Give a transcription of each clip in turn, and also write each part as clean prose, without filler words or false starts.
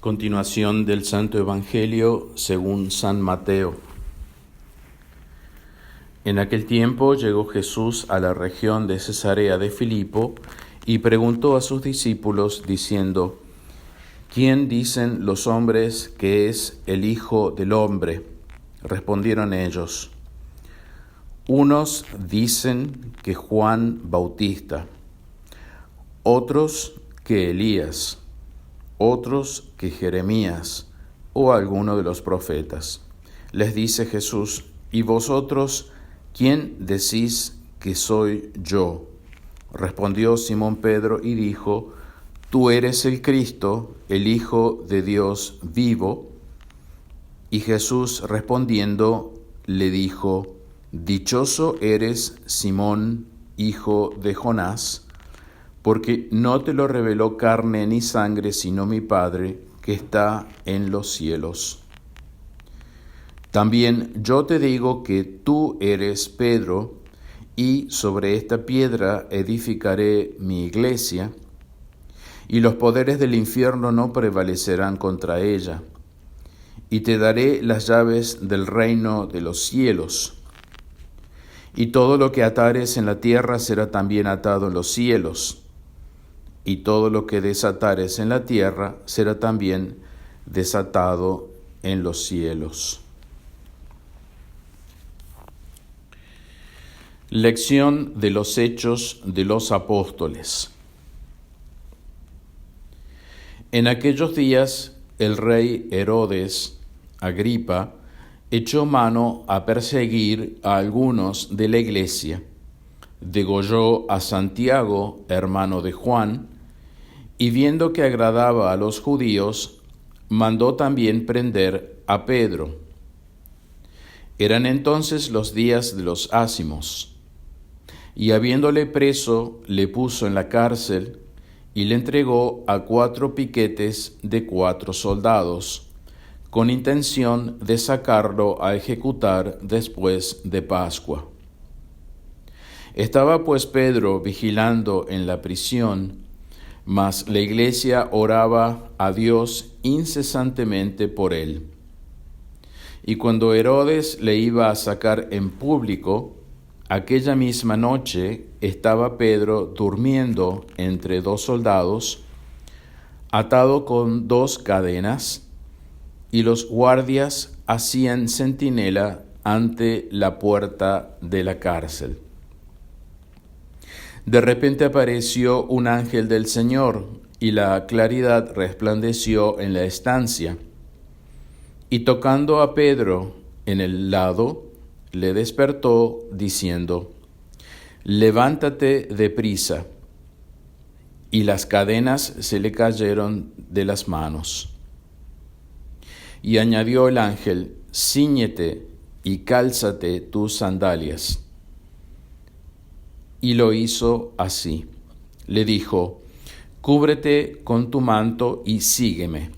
Continuación del Santo Evangelio según San Mateo. En aquel tiempo llegó Jesús a la región de Cesarea de Filipo y preguntó a sus discípulos diciendo: ¿Quién dicen los hombres que es el Hijo del Hombre? Respondieron ellos: unos dicen que Juan Bautista, otros que Elías, otros que Jeremías o alguno de los profetas. Les dice Jesús: ¿y vosotros quién decís que soy yo? Respondió Simón Pedro y dijo: Tú eres el Cristo, el Hijo de Dios vivo. Y Jesús respondiendo le dijo: Dichoso eres, Simón, hijo de Jonás, porque no te lo reveló carne ni sangre, sino mi Padre que está en los cielos. También yo te digo que tú eres Pedro, y sobre esta piedra edificaré mi iglesia, y los poderes del infierno no prevalecerán contra ella. Y te daré las llaves del reino de los cielos. Y todo lo que atares en la tierra será también atado en los cielos, y todo lo que desatares en la tierra será también desatado en los cielos. Lección de los Hechos de los Apóstoles. En aquellos días el rey Herodes Agripa echó mano a perseguir a algunos de la iglesia. Degolló a Santiago, hermano de Juan, y viendo que agradaba a los judíos, mandó también prender a Pedro. Eran entonces los días de los ázimos, y habiéndole preso, le puso en la cárcel y le entregó a 4 piquetes de 4 soldados, con intención de sacarlo a ejecutar después de Pascua. Estaba pues Pedro vigilando en la prisión, mas la iglesia oraba a Dios incesantemente por él. Y cuando Herodes le iba a sacar en público, aquella misma noche estaba Pedro durmiendo entre 2 soldados, atado con 2 cadenas, y los guardias hacían centinela ante la puerta de la cárcel. De repente apareció un ángel del Señor, y la claridad resplandeció en la estancia. Y tocando a Pedro en el lado, le despertó, diciendo: Levántate deprisa. Y las cadenas se le cayeron de las manos. Y añadió el ángel: Cíñete y cálzate tus sandalias. Y lo hizo así. Le dijo: Cúbrete con tu manto y sígueme.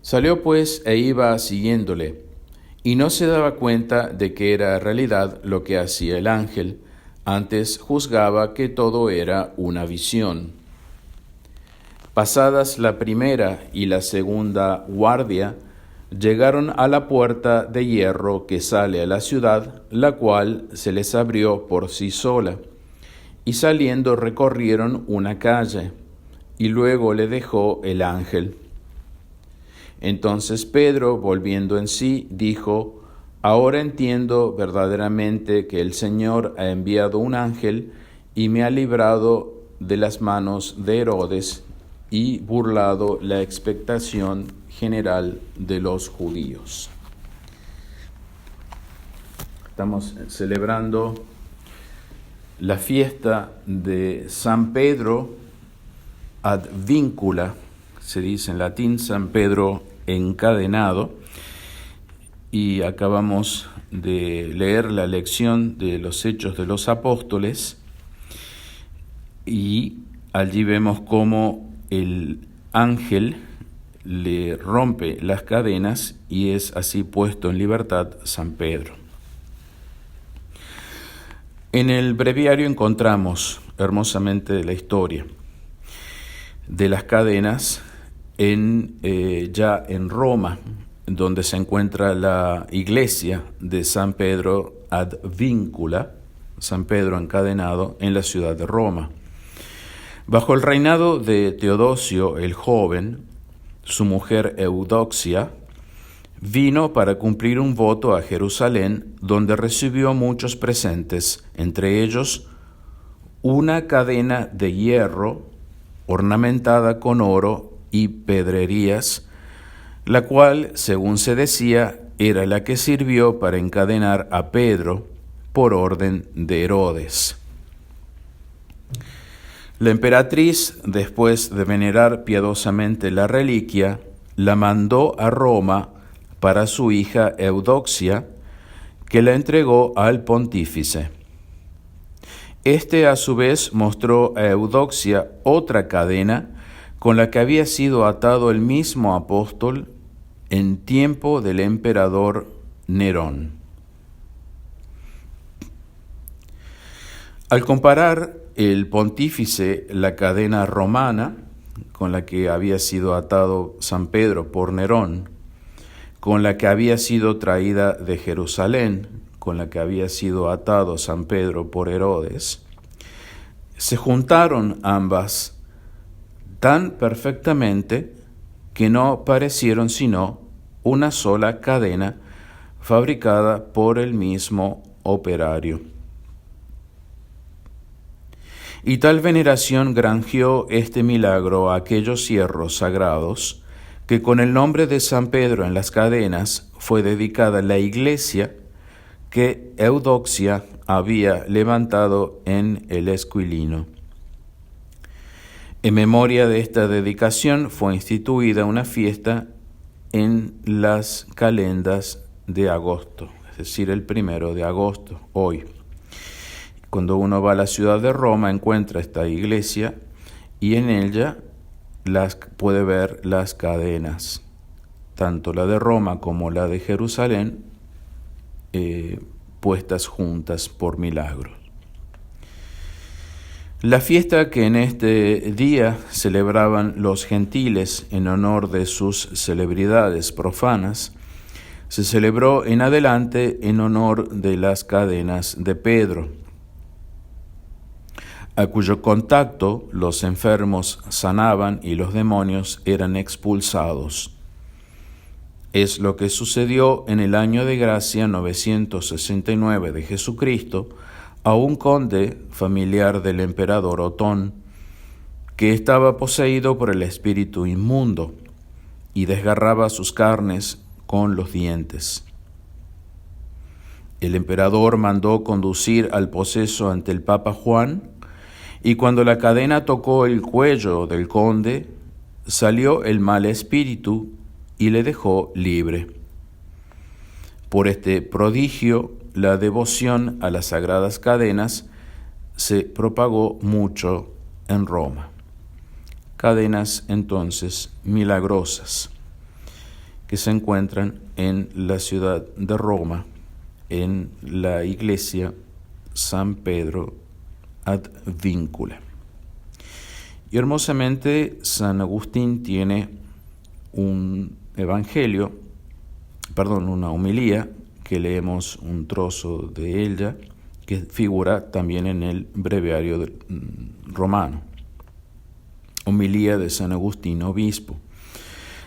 Salió pues e iba siguiéndole, y no se daba cuenta de que era realidad lo que hacía el ángel, antes juzgaba que todo era una visión. Pasadas la primera y la segunda guardia, llegaron a la puerta de hierro que sale a la ciudad, la cual se les abrió por sí sola, y saliendo recorrieron una calle, y luego le dejó el ángel. Entonces Pedro, volviendo en sí, dijo: Ahora entiendo verdaderamente que el Señor ha enviado un ángel y me ha librado de las manos de Herodes y burlado la expectación general de los judíos. Estamos celebrando la fiesta de San Pedro ad vincula, se dice en latín, San Pedro encadenado, y acabamos de leer la lección de los Hechos de los Apóstoles, y allí vemos cómo el ángel le rompe las cadenas y es así puesto en libertad San Pedro. En el breviario encontramos hermosamente la historia de las cadenas ya en Roma, donde se encuentra la iglesia de San Pedro ad Víncula, San Pedro encadenado, en la ciudad de Roma. Bajo el reinado de Teodosio el joven, su mujer Eudoxia vino para cumplir un voto a Jerusalén, donde recibió muchos presentes, entre ellos una cadena de hierro ornamentada con oro y pedrerías, la cual, según se decía, era la que sirvió para encadenar a Pedro por orden de Herodes. La emperatriz, después de venerar piadosamente la reliquia, la mandó a Roma para su hija Eudoxia, que la entregó al pontífice. Este, a su vez, mostró a Eudoxia otra cadena con la que había sido atado el mismo apóstol en tiempo del emperador Nerón. Al comparar el pontífice la cadena romana con la que había sido atado San Pedro por Nerón, con la que había sido traída de Jerusalén, con la que había sido atado San Pedro por Herodes, se juntaron ambas tan perfectamente que no parecieron sino una sola cadena fabricada por el mismo operario. Y tal veneración granjeó este milagro a aquellos hierros sagrados, que con el nombre de San Pedro en las cadenas fue dedicada la iglesia que Eudoxia había levantado en el Esquilino. En memoria de esta dedicación fue instituida una fiesta en las calendas de agosto, es decir, el 1 de agosto, hoy. Cuando uno va a la ciudad de Roma encuentra esta iglesia y en ella puede ver las cadenas, tanto la de Roma como la de Jerusalén, puestas juntas por milagro. La fiesta que en este día celebraban los gentiles en honor de sus celebridades profanas, se celebró en adelante en honor de las cadenas de Pedro, a cuyo contacto los enfermos sanaban y los demonios eran expulsados. Es lo que sucedió en el año de gracia 969 de Jesucristo a un conde familiar del emperador Otón, que estaba poseído por el espíritu inmundo y desgarraba sus carnes con los dientes. El emperador mandó conducir al poseso ante el Papa Juan, y cuando la cadena tocó el cuello del conde, salió el mal espíritu y le dejó libre. Por este prodigio, la devoción a las sagradas cadenas se propagó mucho en Roma. Cadenas, entonces, milagrosas, que se encuentran en la ciudad de Roma, en la iglesia San Pedro ad Víncula. Y hermosamente San Agustín tiene una homilía, que leemos un trozo de ella, que figura también en el breviario romano. Homilía de San Agustín, obispo.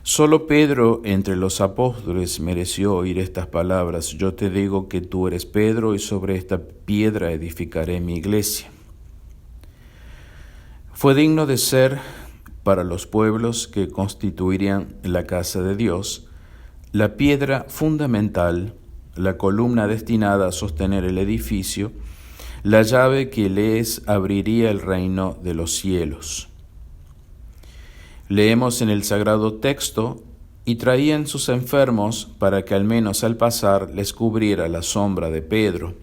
Solo Pedro entre los apóstoles mereció oír estas palabras: yo te digo que tú eres Pedro, y sobre esta piedra edificaré mi iglesia. Fue digno de ser, para los pueblos que constituirían la casa de Dios, la piedra fundamental, la columna destinada a sostener el edificio, la llave que les abriría el reino de los cielos. Leemos en el sagrado texto: y traían sus enfermos para que al menos al pasar les cubriera la sombra de Pedro.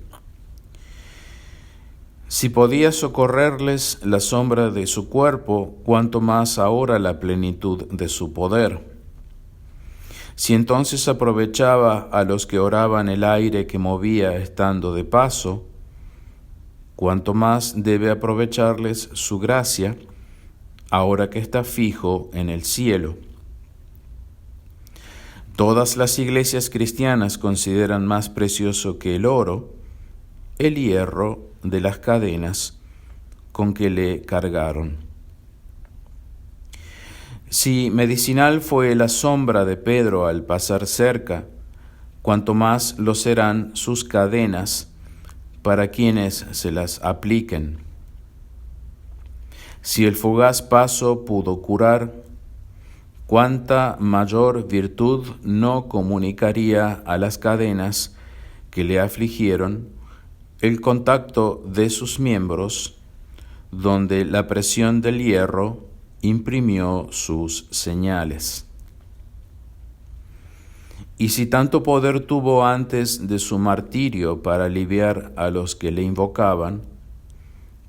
Si podía socorrerles la sombra de su cuerpo, cuanto más ahora la plenitud de su poder. Si entonces aprovechaba a los que oraban el aire que movía estando de paso, cuanto más debe aprovecharles su gracia, ahora que está fijo en el cielo, Todas las iglesias cristianas consideran más precioso que el oro el hierro de las cadenas con que le cargaron. Si medicinal fue la sombra de Pedro al pasar cerca, cuanto más lo serán sus cadenas para quienes se las apliquen. Si el fugaz paso pudo curar, cuánta mayor virtud no comunicaría a las cadenas que le afligieron el contacto de sus miembros, donde la presión del hierro imprimió sus señales. Y si tanto poder tuvo antes de su martirio para aliviar a los que le invocaban,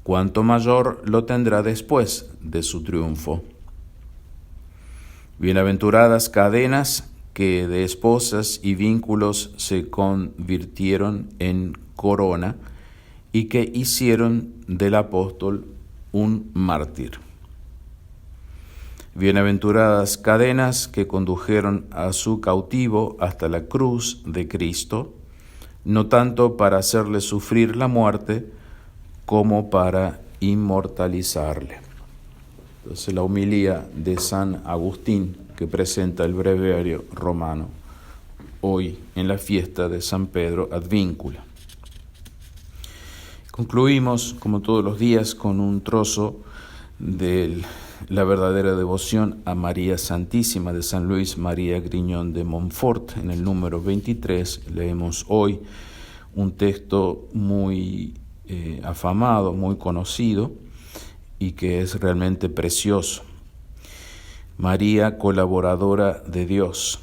cuánto mayor lo tendrá después de su triunfo. Bienaventuradas cadenas que de esposas y vínculos se convirtieron en corona y que hicieron del apóstol un mártir. Bienaventuradas cadenas que condujeron a su cautivo hasta la cruz de Cristo, no tanto para hacerle sufrir la muerte, como para inmortalizarle. Entonces la homilía de San Agustín que presenta el breviario romano hoy en la fiesta de San Pedro Advíncula. Concluimos, como todos los días, con un trozo de la verdadera devoción a María Santísima de San Luis María Griñón de Montfort. En el número 23 leemos hoy un texto muy afamado, muy conocido y que es realmente precioso. María, colaboradora de Dios.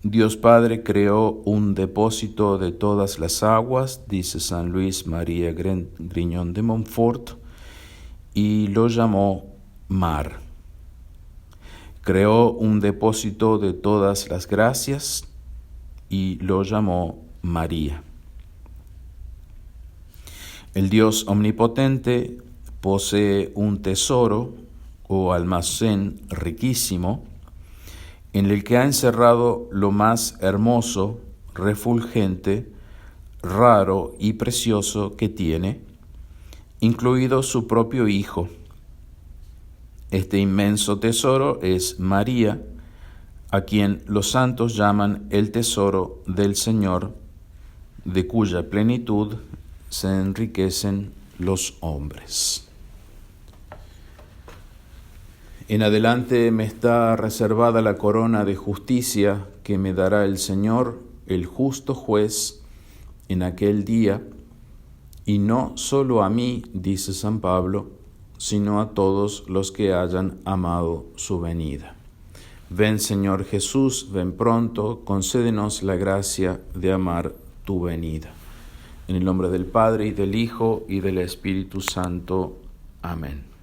Dios Padre creó un depósito de todas las aguas, dice San Luis María Griñón de Montfort, y lo llamó mar. Creó un depósito de todas las gracias y lo llamó María. El Dios omnipotente posee un tesoro o almacén riquísimo en el que ha encerrado lo más hermoso, refulgente, raro y precioso que tiene, incluido su propio Hijo. Este inmenso tesoro es María, a quien los santos llaman el tesoro del Señor, de cuya plenitud se enriquecen los hombres. En adelante me está reservada la corona de justicia que me dará el Señor, el justo juez, en aquel día, y no solo a mí, dice San Pablo, sino a todos los que hayan amado su venida. Ven, Señor Jesús, ven pronto, concédenos la gracia de amar tu venida. En el nombre del Padre, y del Hijo, y del Espíritu Santo. Amén.